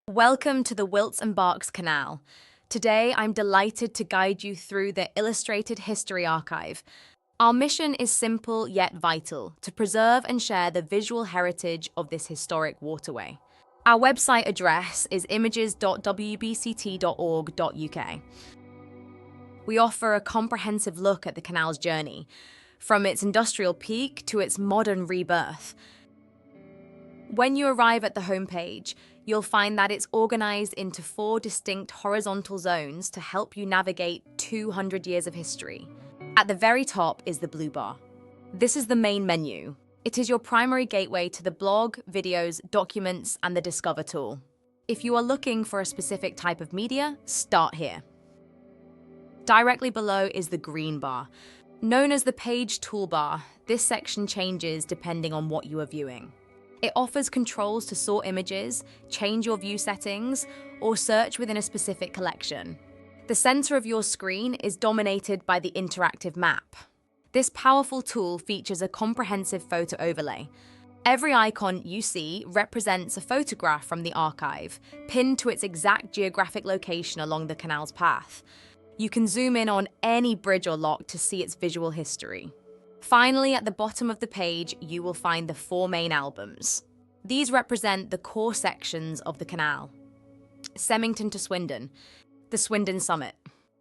Welcome to the Wilts and Berks Canal. Today, I'm delighted to guide you through the Illustrated History Archive. Our mission is simple yet vital, to preserve and share the visual heritage of this historic waterway. Our website address is images.wbct.org.uk. We offer a comprehensive look at the canal's journey, from its industrial peak to its modern rebirth. When you arrive at the homepage, you'll find that it's organized into 4 distinct horizontal zones to help you navigate 200 years of history. At the very top is the blue bar. This is the main menu. It is your primary gateway to the blog, videos, documents, and the Discover tool. If you are looking for a specific type of media, start here. Directly below is the green bar. Known as the page toolbar, this section changes depending on what you are viewing. It offers controls to sort images, change your view settings, or search within a specific collection. The center of your screen is dominated by the interactive map. This powerful tool features a comprehensive photo overlay. Every icon you see represents a photograph from the archive, pinned to its exact geographic location along the canal's path. You can zoom in on any bridge or lock to see its visual history. Finally, at the bottom of the page, you will find the 4 main albums. These represent the core sections of the canal. Semmington to Swindon, the Swindon Summit,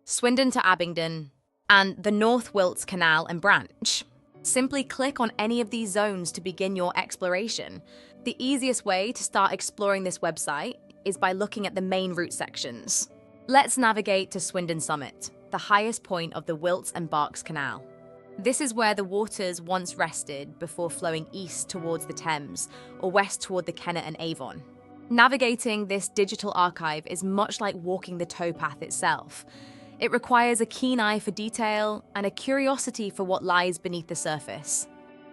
Swindon to Abingdon, and the North Wilts Canal and Branch. Simply click on any of these zones to begin your exploration. The easiest way to start exploring this website is by looking at the main route sections. Let's navigate to Swindon Summit, the highest point of the Wilts and Berks Canal. This is where the waters once rested before flowing east towards the Thames or west toward the Kennet and Avon. Navigating this digital archive is much like walking the towpath itself. It requires a keen eye for detail and a curiosity for what lies beneath the surface.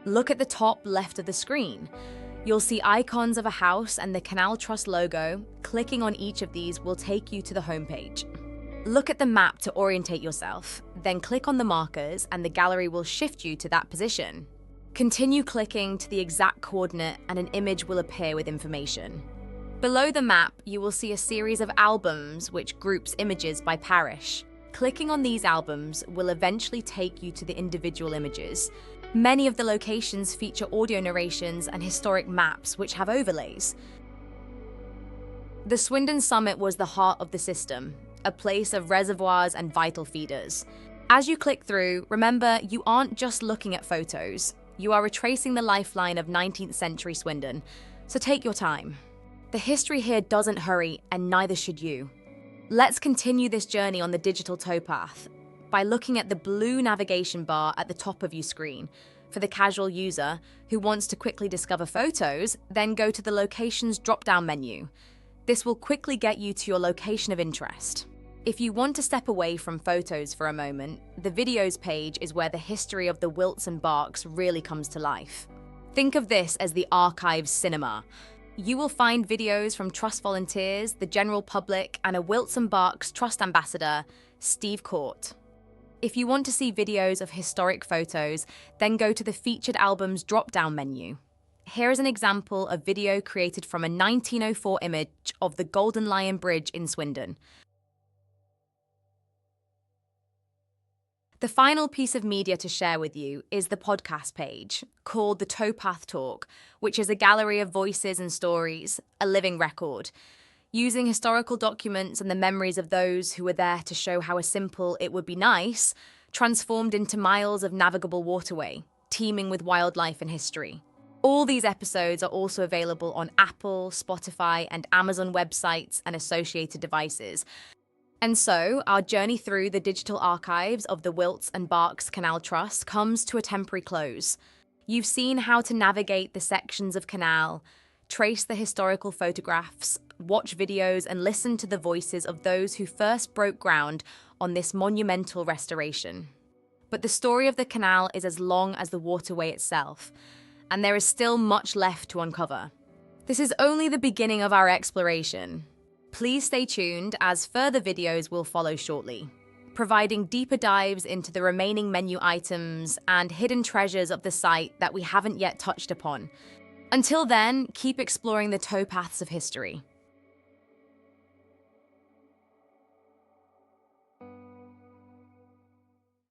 Look at the top left of the screen. You'll see icons of a house and the Canal Trust logo. Clicking on each of these will take you to the homepage. Look at the map to orientate yourself, then click on the markers and the gallery will shift you to that position. Continue clicking to the exact coordinate and an image will appear with information. Below the map, you will see a series of albums which groups images by parish. Clicking on these albums will eventually take you to the individual images. Many of the locations feature audio narrations and historic maps which have overlays. The Swindon Summit was the heart of the system, a place of reservoirs and vital feeders. As you click through, remember, you aren't just looking at photos. You are retracing the lifeline of 19th century Swindon, so take your time. The history here doesn't hurry, and neither should you. Let's continue this journey on the digital towpath by looking at the blue navigation bar at the top of your screen. For the casual user who wants to quickly discover photos, then go to the Locations drop-down menu. This will quickly get you to your location of interest. If you want to step away from photos for a moment, the videos page is where the history of the Wilts and Berks really comes to life. Think of this as the archive's cinema. You will find videos from Trust volunteers, the general public, and a Wilts and Berks Trust ambassador, Steve Court. If you want to see videos of historic photos, then go to the Featured Albums drop-down menu. Here is an example of video created from a 1904 image of the Golden Lion Bridge in Swindon. The final piece of media to share with you is the podcast page, called The Towpath Talk, which is a gallery of voices and stories, a living record, using historical documents and the memories of those who were there to show how a simple "it would be nice" transformed into miles of navigable waterway, teeming with wildlife and history. All these episodes are also available on Apple, Spotify, and Amazon websites and associated devices. And so, our journey through the digital archives of the Wilts and Berks Canal Trust comes to a temporary close. You've seen how to navigate the sections of canal, trace the historical photographs, watch videos, and listen to the voices of those who first broke ground on this monumental restoration. But the story of the canal is as long as the waterway itself, and there is still much left to uncover. This is only the beginning of our exploration. Please stay tuned as further videos will follow shortly, providing deeper dives into the remaining menu items and hidden treasures of the site that we haven't yet touched upon. Until then, keep exploring the towpaths of history.